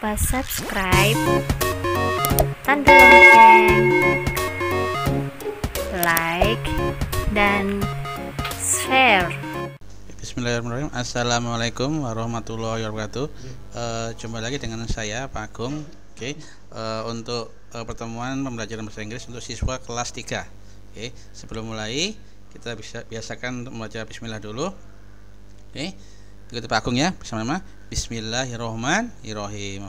lupa subscribe, tanda lonceng, like, dan share. Bismillahirrahmanirrahim. Assalamualaikum warahmatullahi wabarakatuh. Jumpa lagi dengan saya, Pak Agung. Untuk pertemuan pembelajaran bahasa Inggris untuk siswa kelas 3. Sebelum mulai, kita biasakan untuk membaca bismillah dulu. Begitu Pak Agung ya, bersama-sama. Bismillahirrahmanirrahim.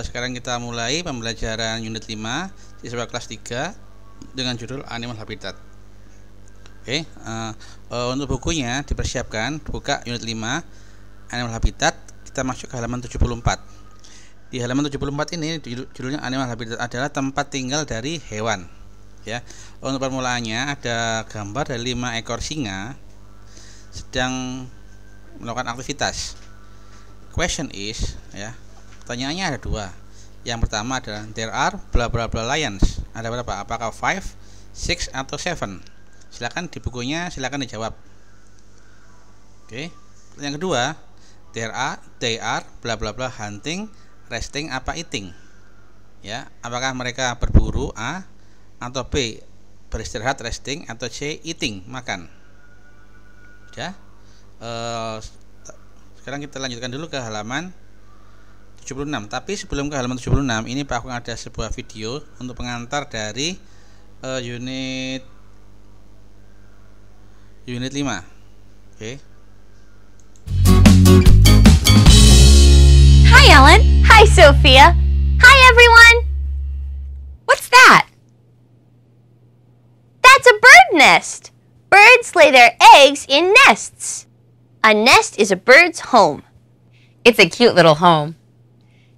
Sekarang kita mulai pembelajaran unit 5 siswa kelas 3 dengan judul Animal Habitat. Untuk bukunya dipersiapkan, buka unit 5 Animal Habitat, kita masuk ke halaman 74. Di halaman 74 ini judulnya Animal Habitat adalah tempat tinggal dari hewan. Untuk permulaannya ada gambar dari 5 ekor singa sedang melakukan aktivitas. Question is, pertanyaannya ada 2. Yang pertama adalah there are bla bla bla lions. Ada berapa? Apakah 5, 6 atau 7? Silakan di bukunya, silakan dijawab. Yang kedua, they are bla bla bla hunting, resting apa eating. Apakah mereka berburu A, atau B beristirahat resting, atau C eating makan. Sekarang kita lanjutkan dulu ke halaman 76. Tapi sebelum ke halaman 76 ini Pak Agung ada sebuah video untuk pengantar dari unit 5. Hi Ellen. Hi, Sophia. Hi, everyone. What's that? That's a bird nest. Birds lay their eggs in nests. A nest is a bird's home. It's a cute little home.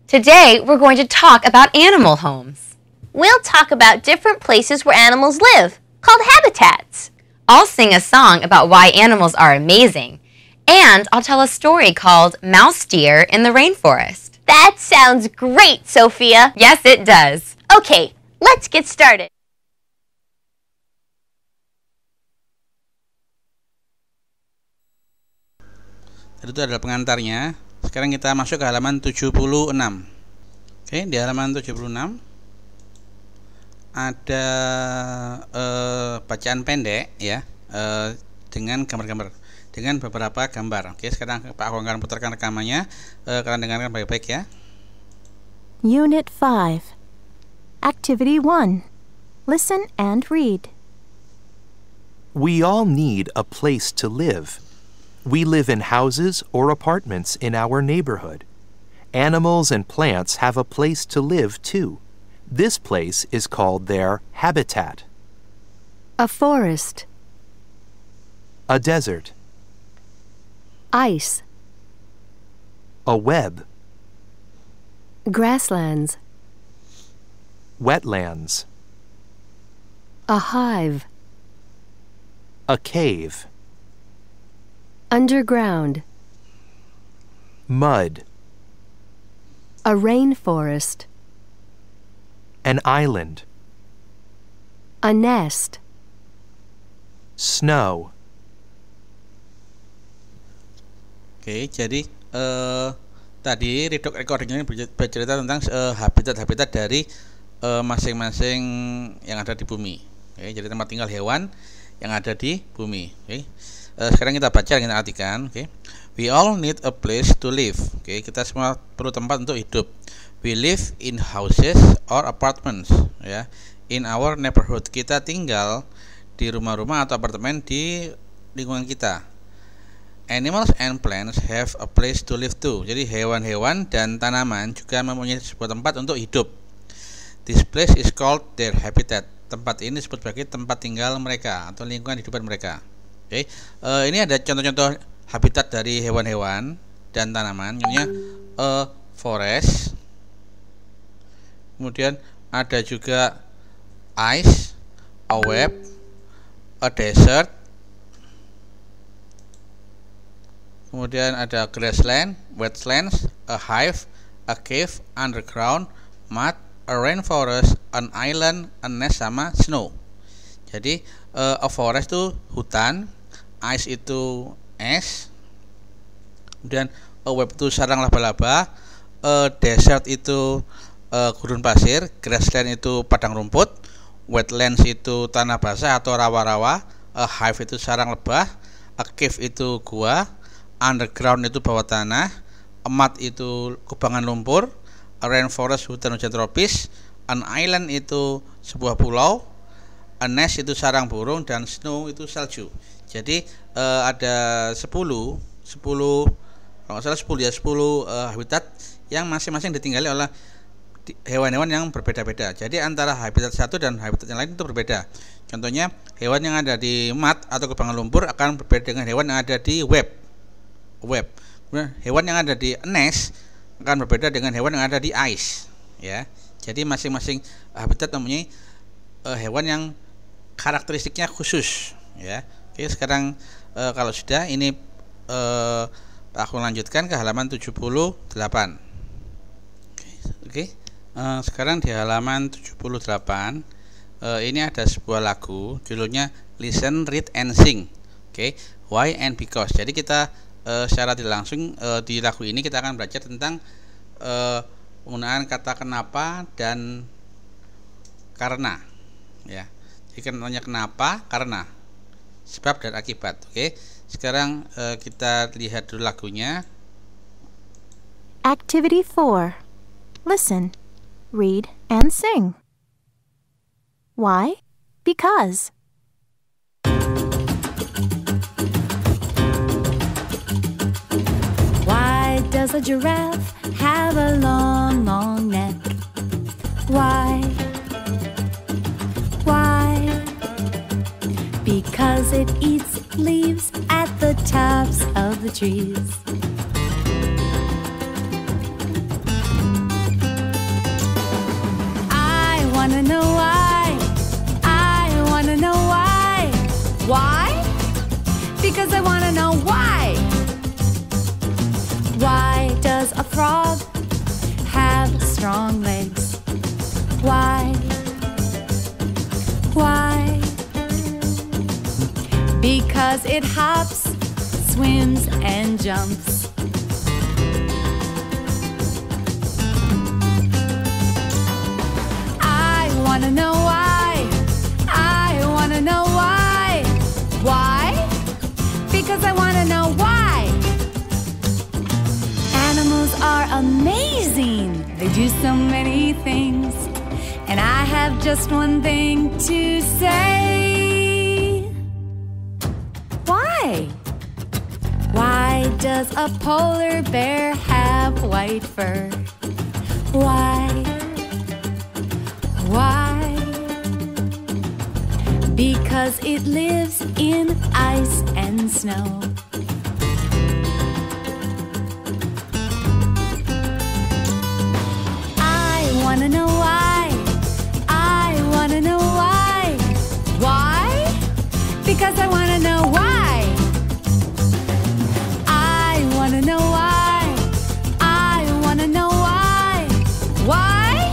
Today we're going to talk about animal homes. We'll talk about different places where animals live, called habitats. I'll sing a song about why animals are amazing, and I'll tell a story called Mouse Deer in the Rainforest. That sounds great, Sophia. Yes, it does. Okay, let's get started. Tadi itu adalah pengantarnya. Sekarang kita masuk ke halaman 76. Di halaman 76 ada bacaan pendek dengan gambar-gambar, dengan beberapa gambar. Sekarang Pak Agung akan putarkan rekamannya. Kalian dengarkan baik-baik ya. Unit 5. Activity 1. Listen and read. We all need a place to live. We live in houses or apartments in our neighborhood. Animals and plants have a place to live too. This place is called their habitat. A forest. A desert. Ice. A web. Grasslands. Wetlands. A hive. A cave. Underground. Mud. A rainforest. An island. A nest. Snow. Jadi tadi recordingnya bercerita tentang habitat-habitat dari masing-masing yang ada di bumi. Jadi tempat tinggal hewan yang ada di bumi. Sekarang kita baca dan kita artikan. We all need a place to live. Kita semua perlu tempat untuk hidup. We live in houses or apartments. In our neighborhood. Kita tinggal di rumah-rumah atau apartemen di lingkungan kita. Animals and plants have a place to live too. Jadi hewan-hewan dan tanaman juga mempunyai sebuah tempat untuk hidup. This place is called their habitat. Tempat ini disebut sebagai tempat tinggal mereka atau lingkungan hidupan mereka. Ini ada contoh-contoh habitat dari hewan-hewan dan tanaman. Contohnya forest. Kemudian ada juga ice, a web, a desert. Kemudian ada grassland, wetlands, a hive, a cave, underground, mud, a rainforest, an island, a nest, sama snow. Jadi a forest itu hutan, ice itu es, kemudian a web itu sarang laba-laba, desert itu gurun pasir, grassland itu padang rumput, wetlands itu tanah basah atau rawa-rawa, a hive itu sarang lebah, a cave itu gua, underground itu bawah tanah, a mud itu kubangan lumpur, a rainforest hutan hujan tropis, an island itu sebuah pulau, a nest itu sarang burung, dan snow itu salju. Jadi ada 10 kalau nggak salah 10 habitat yang masing-masing ditinggali oleh hewan-hewan yang berbeda-beda. Jadi antara habitat satu dan habitat yang lain itu berbeda. Contohnya hewan yang ada di mud atau kubangan lumpur akan berbeda dengan hewan yang ada di web. Kemudian hewan yang ada di nest akan berbeda dengan hewan yang ada di ice. Ya. Jadi masing-masing habitat mempunyai hewan yang karakteristiknya khusus. Ya. Oke, sekarang kalau sudah ini aku lanjutkan ke halaman 78. Oke. Sekarang di halaman 78 ini ada sebuah lagu judulnya Listen, Read and Sing. Oke. Why and because. Jadi kita secara tidak langsung di lagu ini kita akan belajar tentang penggunaan kata kenapa dan karena. Ya. Jadi katanya kenapa, karena, sebab dan akibat. Oke. Sekarang kita lihat dulu lagunya. Activity 4. Listen, read, and sing. Why? Because. Why does a giraffe have a long, long neck? Why? Why? Because it eats leaves at the tops of the trees. I wanna know why. I wanna know why. Why? Because I wanna know why. Why does a frog have strong legs? Why? Why? Because it hops, swims, and jumps. I wanna know why. I wanna know why. Why? Because I wanna know why. Animals are amazing. They do so many things. And I have just one thing to say. Why does a polar bear have white fur? Why? Why? Because it lives in ice and snow. I wanna know why. I wanna know why. Why? Because I wanna know why. I wanna know why. I wanna know why. Why?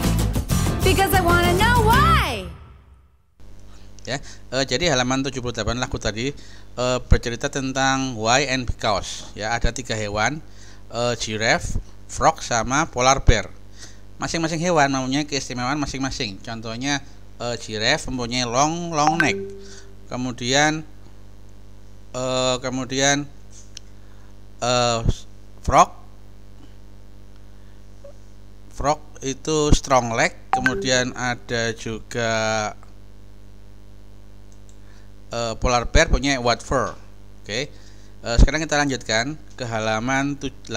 Because I wanna know why. Ya, jadi halaman 78 lagu tadi bercerita tentang why and because. Ya, ada 3 hewan, giraffe, frog, sama polar bear. Masing-masing hewan mempunyai keistimewaan masing-masing. Contohnya giraffe mempunyai long neck. Kemudian frog itu strong leg. Kemudian ada juga polar bear punya white fur. Oke. Sekarang kita lanjutkan ke halaman 80.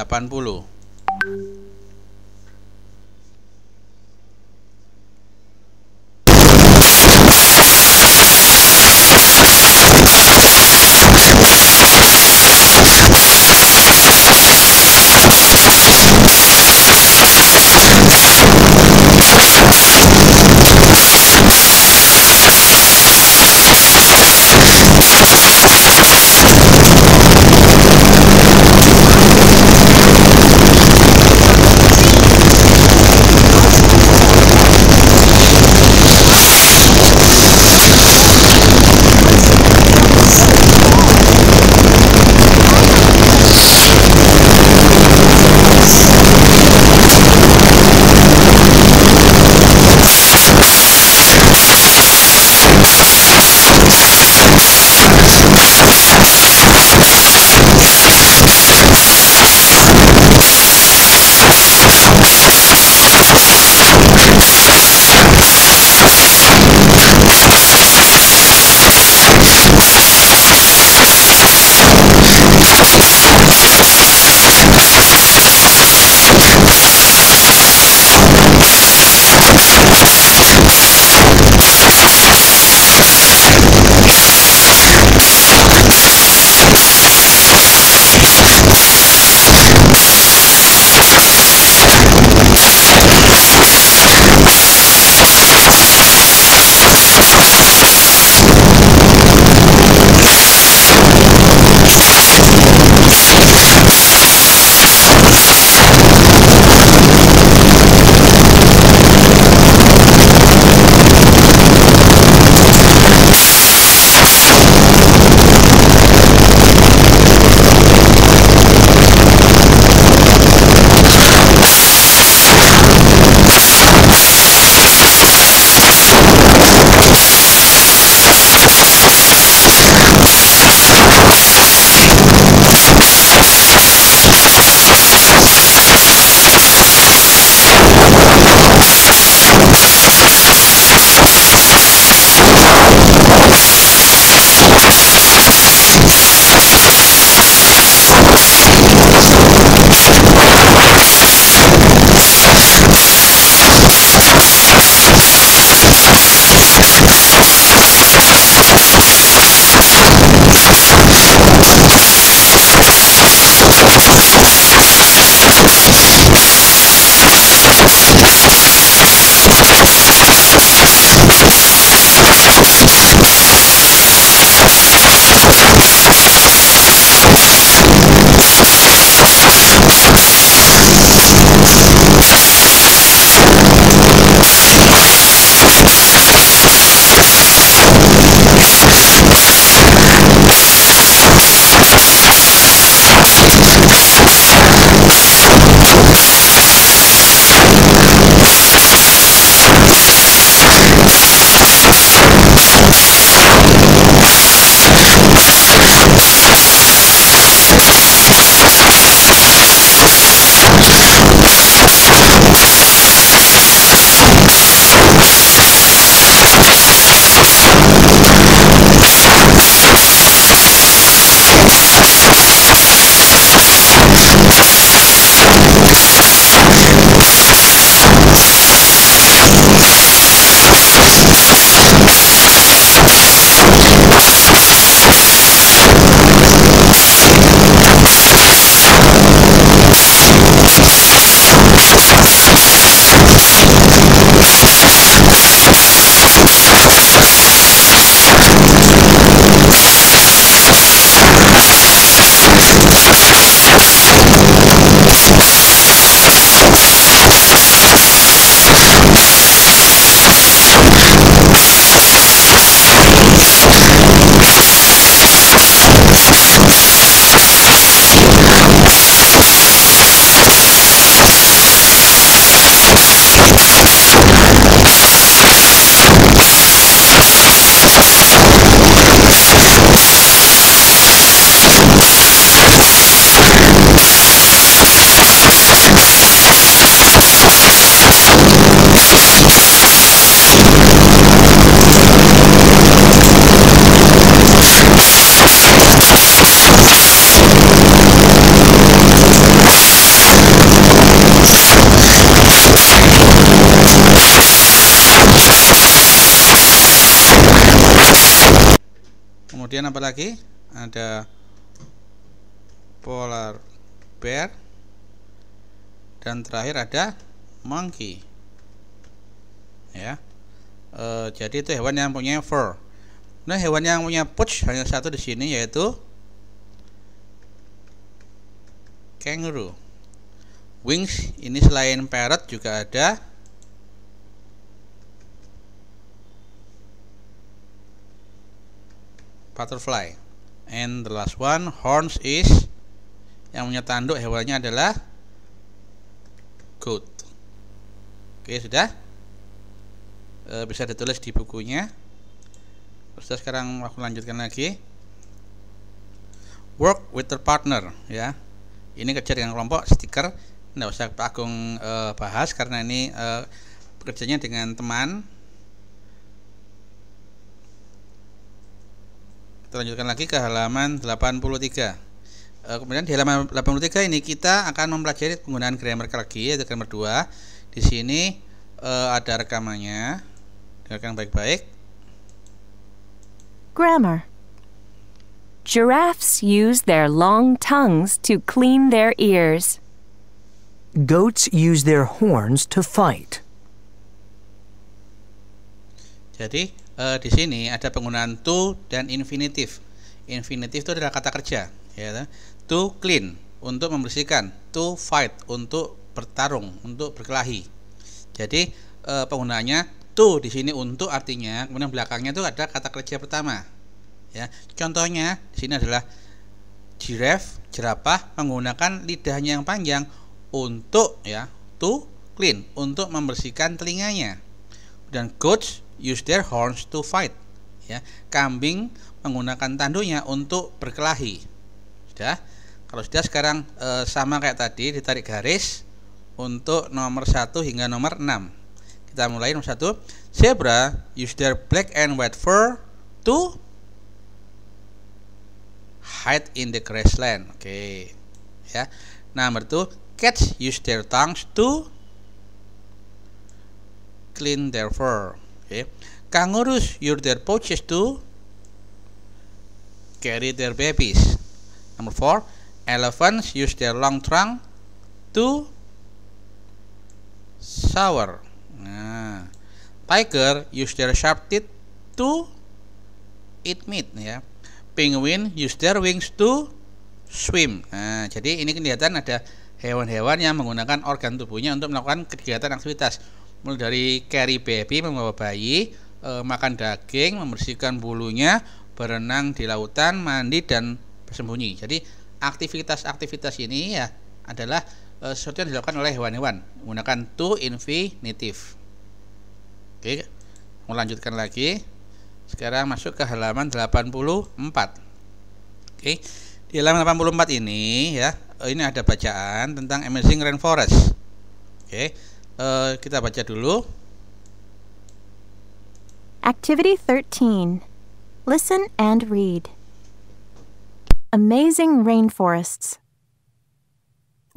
Kemudian apa lagi? Ada polar bear, dan terakhir ada monkey. Ya, jadi itu hewan yang punya fur. Nah, hewan yang punya pouch hanya satu di sini, yaitu kangaroo. Wings ini selain parrot juga ada butterfly. And the last one, horns, is yang punya tanduk hewannya adalah goat. Oke, sudah bisa ditulis di bukunya. Terus sekarang aku lanjutkan lagi. Work with your partner, ya. Ini kerja dengan kelompok, stiker. Nggak usah Pak Agung bahas karena ini kerjanya dengan teman. Kita lanjutkan lagi ke halaman 83. Kemudian di halaman 83 ini kita akan mempelajari penggunaan grammar lagi, yaitu grammar 2. Di sini ada rekamannya. Dengarkan baik-baik. Grammar. Giraffes use their long tongues to clean their ears. Goats use their horns to fight. Jadi di sini ada penggunaan to dan infinitive. Infinitive itu adalah kata kerja, ya. To clean untuk membersihkan, to fight untuk bertarung, untuk berkelahi. Jadi penggunaannya to di sini untuk artinya, kemudian belakangnya itu ada kata kerja pertama. Ya, contohnya di sini adalah jerapah menggunakan lidahnya yang panjang untuk to clean, untuk membersihkan telinganya. Dan goats use their horns to fight. Ya, kambing menggunakan tanduknya untuk berkelahi. Sudah? Kalau sudah, sekarang sama kayak tadi, ditarik garis untuk nomor 1 hingga nomor 6. Kita mulai nomor 1. Zebra use their black and white fur to hide in the grassland. Oke. Ya. Nomor 2, cats use their tongues to clean their fur. Oke. Kangaroos use their pouches to carry their babies. Number 4, elephants use their long trunk to shower. Nah, tiger use their sharp teeth to eat meat, ya. Penguin use their wings to swim. Nah, jadi ini kelihatan ada hewan-hewan yang menggunakan organ tubuhnya untuk melakukan kegiatan aktivitas. Mulai dari carry baby, membawa bayi, makan daging, membersihkan bulunya, berenang di lautan, mandi, dan bersembunyi. Jadi aktivitas-aktivitas ini ya adalah sesuatu yang dilakukan oleh hewan-hewan menggunakan to infinitive. Oke, mau lanjutkan lagi. Sekarang masuk ke halaman 84. Oke, di halaman 84 ini ya, ini ada bacaan tentang Amazing Rainforest. Oke, kita baca dulu. Activity 13. Listen and read. Amazing rainforests.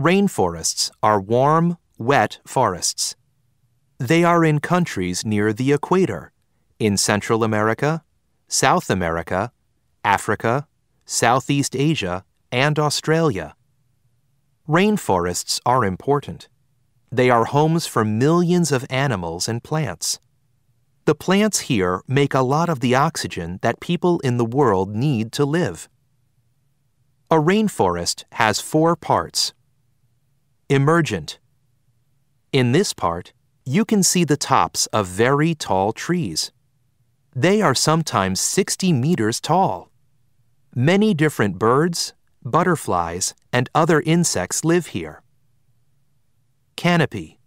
Rainforests are warm, wet forests. They are in countries near the equator, in Central America, South America, Africa, Southeast Asia, and Australia. Rainforests are important. They are homes for millions of animals and plants. The plants here make a lot of the oxygen that people in the world need to live. A rainforest has 4 parts. Emergent. In this part, you can see the tops of very tall trees. They are sometimes 60 meters tall. Many different birds, butterflies, and other insects live here. Canopy.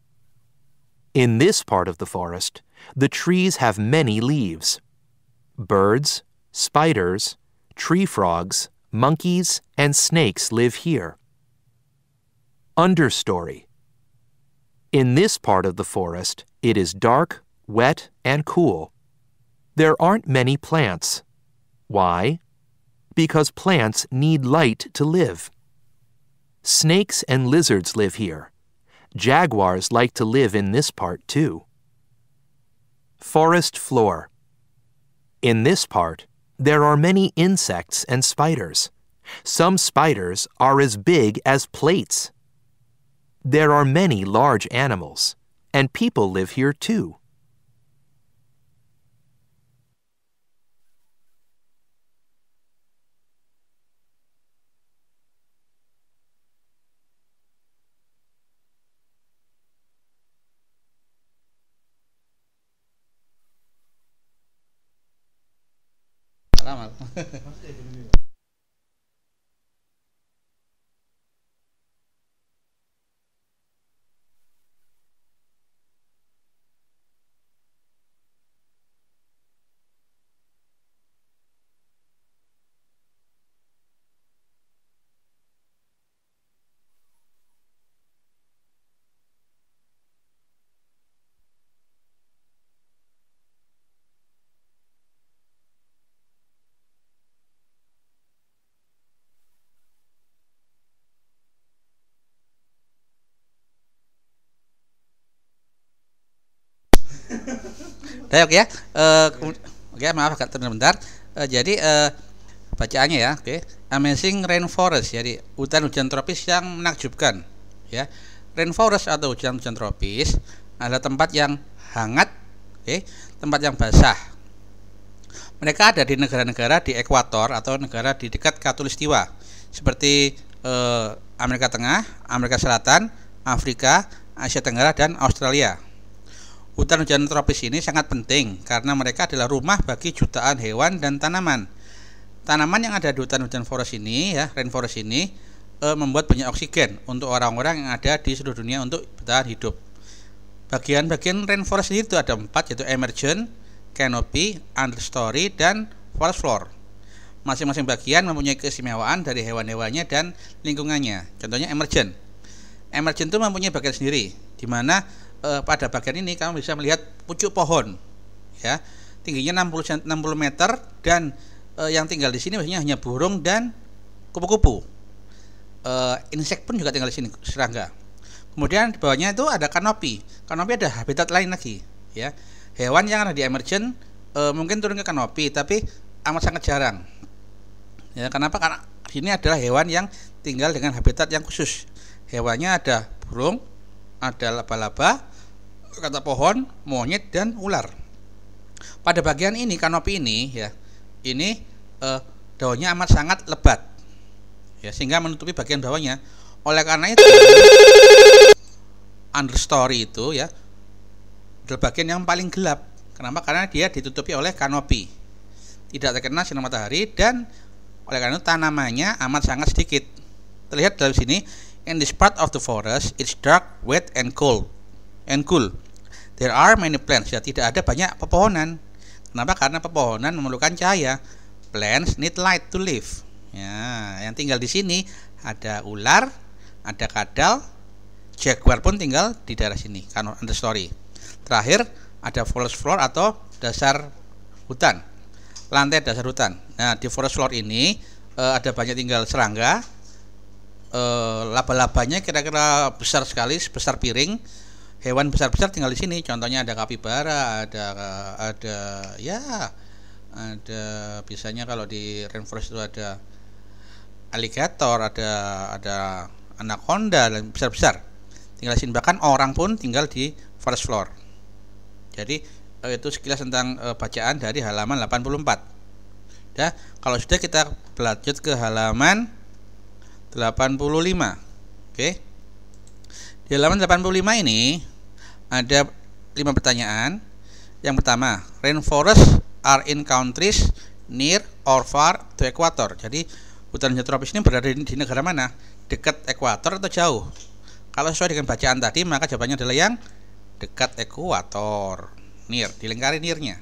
In this part of the forest, the trees have many leaves. Birds, spiders, tree frogs, monkeys, and snakes live here. Understory. In this part of the forest, it is dark, wet, and cool. There aren't many plants. Why? Because plants need light to live. Snakes and lizards live here. Jaguars like to live in this part too. Forest floor. In this part, there are many insects and spiders. Some spiders are as big as plates. There are many large animals, and people live here too. Ramal. Oke ya. Oke, maaf agak terbentar. Jadi bacaannya ya. Oke. Amazing rainforest. Jadi hutan-hujan tropis yang menakjubkan. Ya. Rainforest atau hujan-hujan tropis adalah tempat yang hangat, tempat yang basah. Mereka ada di negara-negara di ekuator atau negara di dekat khatulistiwa seperti Amerika Tengah, Amerika Selatan, Afrika, Asia Tenggara, dan Australia. Hutan-hujan tropis ini sangat penting karena mereka adalah rumah bagi jutaan hewan dan tanaman. Tanaman yang ada di hutan-hujan forest ini, ya, rainforest ini, membuat banyak oksigen untuk orang-orang yang ada di seluruh dunia untuk bertahan hidup. Bagian-bagian rainforest itu ada 4, yaitu emergent, canopy, understory, dan forest floor. Masing-masing bagian mempunyai keistimewaan dari hewan-hewannya dan lingkungannya. Contohnya emergent. Emergent itu mempunyai bagian sendiri, di mana pada bagian ini kamu bisa melihat pucuk pohon, ya, tingginya 60 meter, dan yang tinggal di sini biasanya hanya burung dan kupu-kupu. Insek pun juga tinggal di sini, serangga. Kemudian di bawahnya itu ada kanopi. Kanopi ada habitat lain lagi, ya. Hewan yang ada di emergent mungkin turun ke kanopi, tapi amat sangat jarang. Ya, kenapa? Karena ini adalah hewan yang tinggal dengan habitat yang khusus. Hewannya ada burung, ada laba-laba, kata pohon, monyet, dan ular. Pada bagian ini, kanopi ini, ya, ini daunnya amat sangat lebat, ya, sehingga menutupi bagian bawahnya. Oleh karena itu, understory itu, ya, adalah bagian yang paling gelap. Kenapa? Karena dia ditutupi oleh kanopi, tidak terkena sinar matahari, dan oleh karena itu tanamannya amat sangat sedikit. Terlihat dalam sini, in this part of the forest, it's dark, wet, and cool. There are many plants. Ya, tidak ada banyak pepohonan. Kenapa? Karena pepohonan memerlukan cahaya. Plants need light to live. Ya, yang tinggal di sini ada ular, ada kadal, jaguar pun tinggal di daerah sini. Kan understory. Terakhir ada forest floor atau dasar hutan, lantai dasar hutan. Nah, di forest floor ini ada banyak tinggal serangga. Laba-labanya kira-kira besar sekali, sebesar piring. Hewan besar-besar tinggal di sini. Contohnya ada kapibara, ada biasanya kalau di rainforest itu ada alligator, ada anaconda, dan besar-besar tinggal di sini. Bahkan orang pun tinggal di forest floor. Jadi itu sekilas tentang bacaan dari halaman 84. Ya, kalau sudah kita lanjut ke halaman 85. Oke. Di halaman 85 ini ada 5 pertanyaan. Yang pertama, rainforest are in countries near or far to equator. Jadi hutan tropis ini berada di negara mana? Dekat ekuator atau jauh? Kalau sesuai dengan bacaan tadi, maka jawabannya adalah yang dekat ekuator, near, dilingkari near-nya.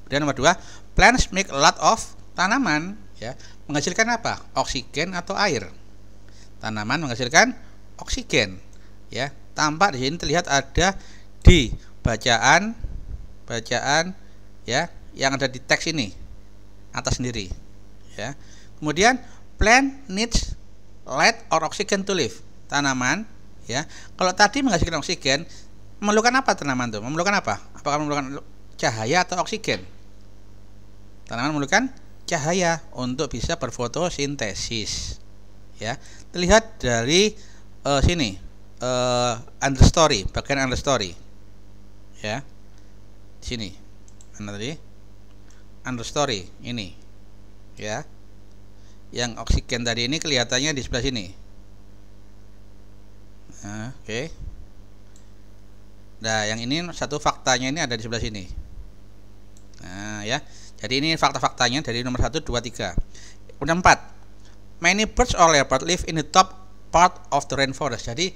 Dan nomor 2, plants make a lot of, tanaman, ya, menghasilkan apa? Oksigen atau air. Tanaman menghasilkan oksigen, ya. Tampak di sini terlihat ada di bacaan ya yang ada di teks ini atas sendiri, ya. Kemudian plant needs light or oxygen to live. Tanaman, ya. Kalau tadi menghasilkan oksigen, memerlukan apa tanaman itu? Memerlukan apa? Apakah memerlukan cahaya atau oksigen? Tanaman memerlukan cahaya untuk bisa berfotosintesis, ya. Terlihat dari sini, understory, bagian understory, ya. Di sini, mana tadi? Understory ini, ya. Yang oksigen tadi ini kelihatannya di sebelah sini. Nah, oke. Nah, yang ini satu faktanya ini ada di sebelah sini. Nah, ya. Jadi ini fakta-faktanya dari nomor 1, 2, 3. Kemudian 4. Many birds or leopard live in the top part of the rainforest. Jadi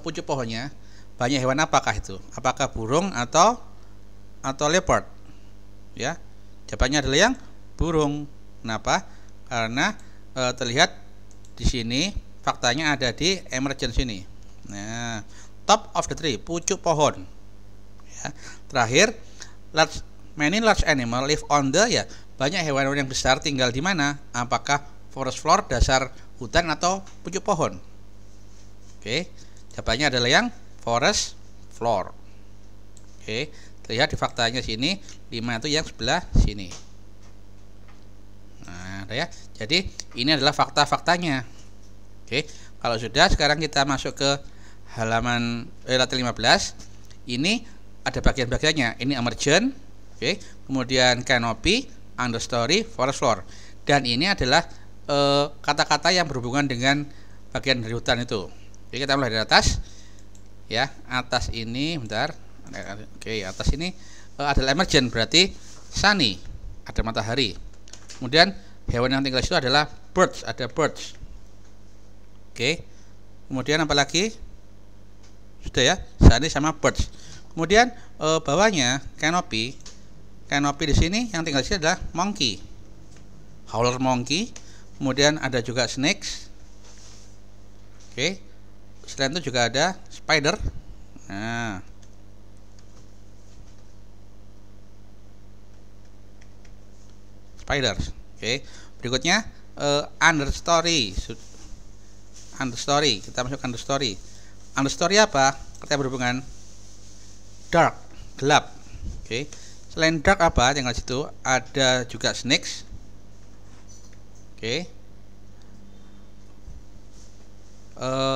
pucuk pohonnya banyak hewan, apakah itu? Apakah burung atau leopard? Ya. Jawabannya adalah yang burung. Kenapa? Karena terlihat di sini faktanya ada di emergent sini. Nah, top of the tree, pucuk pohon. Ya. Terakhir, many large animal live on the, ya, banyak hewan-hewan yang besar tinggal di mana? Apakah forest floor, dasar hutan, atau pucuk pohon? Oke, jawabannya adalah yang forest floor. Oke, Lihat di faktanya sini 5 itu yang sebelah sini. Nah, ya. Jadi ini adalah fakta-faktanya. Oke, kalau sudah, sekarang kita masuk ke halaman latih 15. Ini ada bagian-bagiannya. Ini emergent, oke, kemudian canopy, understory, forest floor. Dan ini adalah kata-kata yang berhubungan dengan bagian dari hutan itu. Oke, kita mulai dari atas. Ya, atas ini, bentar. Oke, atas ini adalah emergent, berarti sunny, ada matahari. Kemudian hewan yang tinggal di situ adalah birds, ada birds. Oke. Kemudian apa lagi? Sudah ya, sunny sama birds. Kemudian bawahnya canopy. Canopy di sini yang tinggal di sini adalah monkey. Howler monkey. Kemudian ada juga snakes. Oke. Selain itu juga ada spider. Nah, spiders. Oke. Berikutnya understory. Understory. Kita masuk understory. Understory apa? Kita berhubungan dark, gelap. Oke. Selain dark apa? Tinggal situ ada juga snakes. Oke.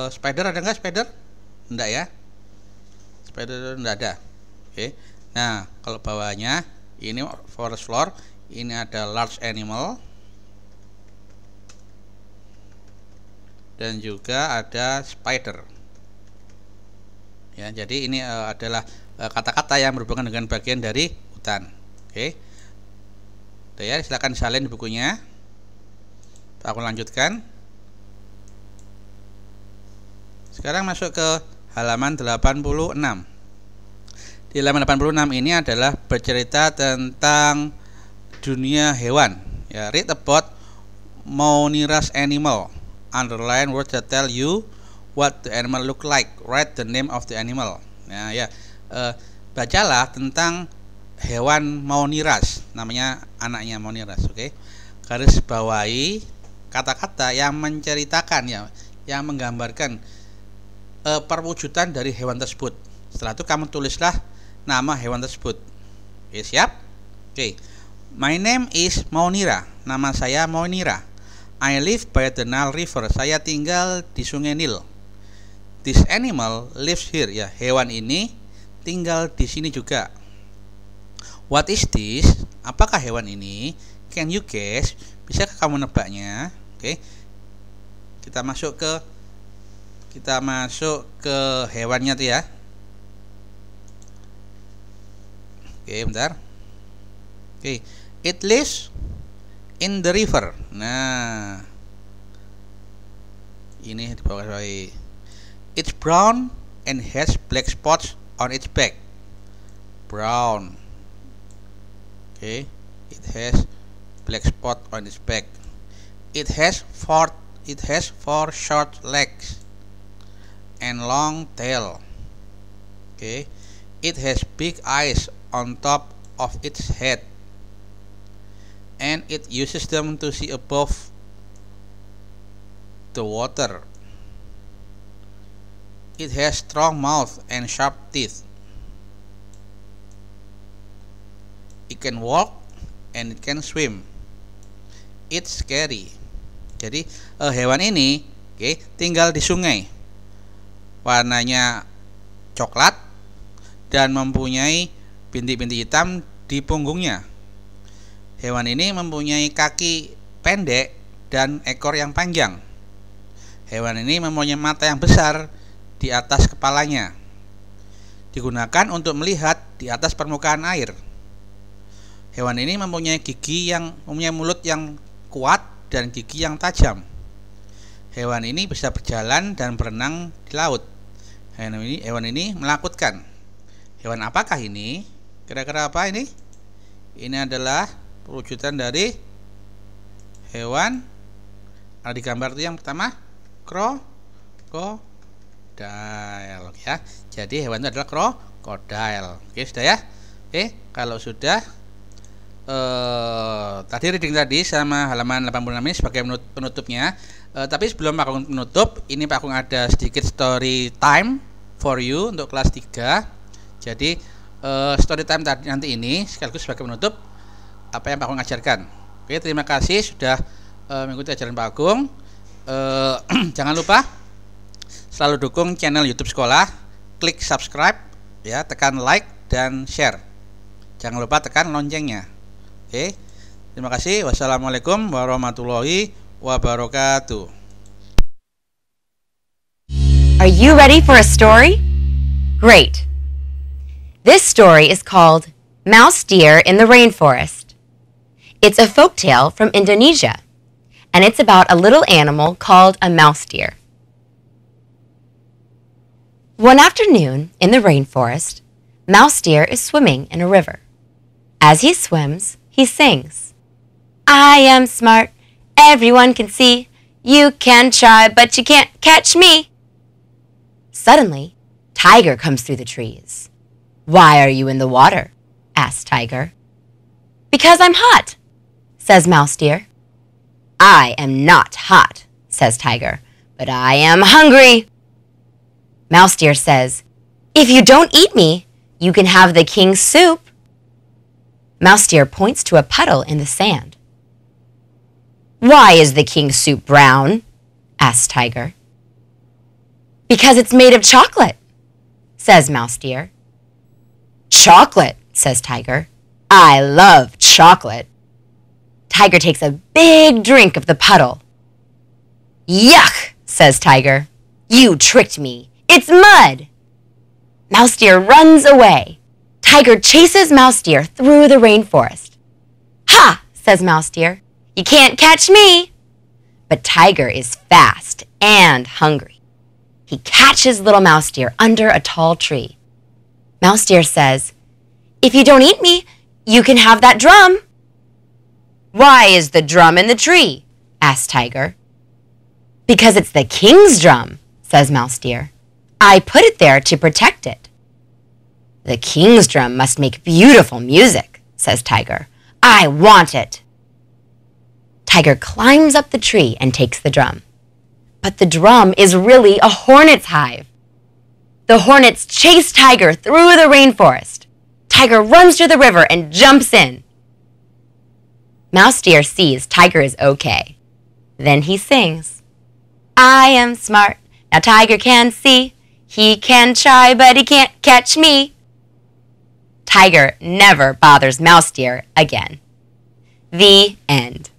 Spider ada nggak spider? Enggak ya. Spider enggak ada. Oke. Nah, kalau bawahnya ini forest floor, ini ada large animal dan juga ada spider. Ya, jadi ini adalah kata-kata yang berhubungan dengan bagian dari hutan. Oke. Udah ya, silakan disalin di bukunya. Aku lanjutkan. Sekarang masuk ke halaman 86. Di halaman 86 ini adalah bercerita tentang dunia hewan. Ya, read about Maunira's animal. Underline words that tell you what the animal look like. Write the name of the animal. Nah, ya, bacalah tentang hewan Mauniras. Namanya anaknya Mauniras. Oke. Garis bawahi kata-kata yang menceritakan, ya, yang menggambarkan perwujudan dari hewan tersebut. Setelah itu kamu tulislah nama hewan tersebut. Oke, siap? Oke. My name is Maunira. Nama saya Maunira. I live by the Nile River. Saya tinggal di Sungai Nil. This animal lives here. Ya, hewan ini tinggal di sini juga. What is this? Apakah hewan ini? Can you guess? Bisakah kamu nebaknya? Oke. Kita masuk ke hewannya tuh ya. Oke, bentar. Oke, it lives in the river. Nah, ini di bawah lagi. It's brown and has black spots on its back. Brown. Okay, it has black spot on its back. It has four short legs and long tail. Okay, it has big eyes on top of its head, and it uses them to see above the water. It has strong mouth and sharp teeth. It can walk and it can swim. It's scary. Jadi hewan ini tinggal di sungai. Warnanya coklat dan mempunyai bintik-bintik hitam di punggungnya. Hewan ini mempunyai kaki pendek dan ekor yang panjang. Hewan ini mempunyai mata yang besar di atas kepalanya. Digunakan untuk melihat di atas permukaan air. Hewan ini mempunyai mulut yang kuat dan gigi yang tajam. Hewan ini bisa berjalan dan berenang di laut. Hewan ini menakutkan. Hewan apakah ini? Kira-kira apa ini? Ini adalah perwujudan dari hewan. Ada di gambar itu yang pertama, krokodil ya. Jadi hewan itu adalah krokodil. Oke, sudah ya? Oke, kalau sudah tadi reading tadi sama halaman 86 ini sebagai penutupnya. Tapi sebelum Pak Agung menutup, ini Pak Agung ada sedikit story time for you untuk kelas 3. Jadi story time nanti ini sekaligus sebagai penutup apa yang Pak Agung ajarkan. Oke, terima kasih sudah mengikuti ajaran Pak Agung. Jangan lupa selalu dukung channel YouTube Sekolah, klik subscribe, ya, tekan like dan share. Jangan lupa tekan loncengnya. Oke, terima kasih. Wassalamualaikum warahmatullahi wabarakatuh. Are you ready for a story? Great. This story is called Mouse Deer in the Rainforest. It's a folktale from Indonesia, and it's about a little animal called a mouse deer. One afternoon in the rainforest, Mouse Deer is swimming in a river. As he swims, he sings, "I am smart, everyone can see. You can try, but you can't catch me." Suddenly, Tiger comes through the trees. "Why are you in the water?" asks Tiger. "Because I'm hot," says Mouse Deer. "I am not hot," says Tiger, "but I am hungry." Mouse Deer says, "If you don't eat me, you can have the king's soup." Mouse Deer points to a puddle in the sand. "Why is the king's soup brown?" asks Tiger. "Because it's made of chocolate," says Mouse Deer. "Chocolate," says Tiger. "I love chocolate." Tiger takes a big drink of the puddle. "Yuck," says Tiger. "You tricked me. It's mud." Mouse Deer runs away. Tiger chases Mouse Deer through the rainforest. "Ha," says Mouse Deer. "You can't catch me." But Tiger is fast and hungry. He catches little Mouse Deer under a tall tree. Mouse Deer says, "If you don't eat me, you can have that drum." "Why is the drum in the tree?" asks Tiger. "Because it's the king's drum," says Mouse Deer. "I put it there to protect it." "The king's drum must make beautiful music," says Tiger. "I want it." Tiger climbs up the tree and takes the drum. But the drum is really a hornet's hive. The hornets chase Tiger through the rainforest. Tiger runs to the river and jumps in. Mouse Deer sees Tiger is okay. Then he sings, "I am smart, now Tiger can see. He can try, but he can't catch me." Tiger never bothers Mouse Deer again. The end.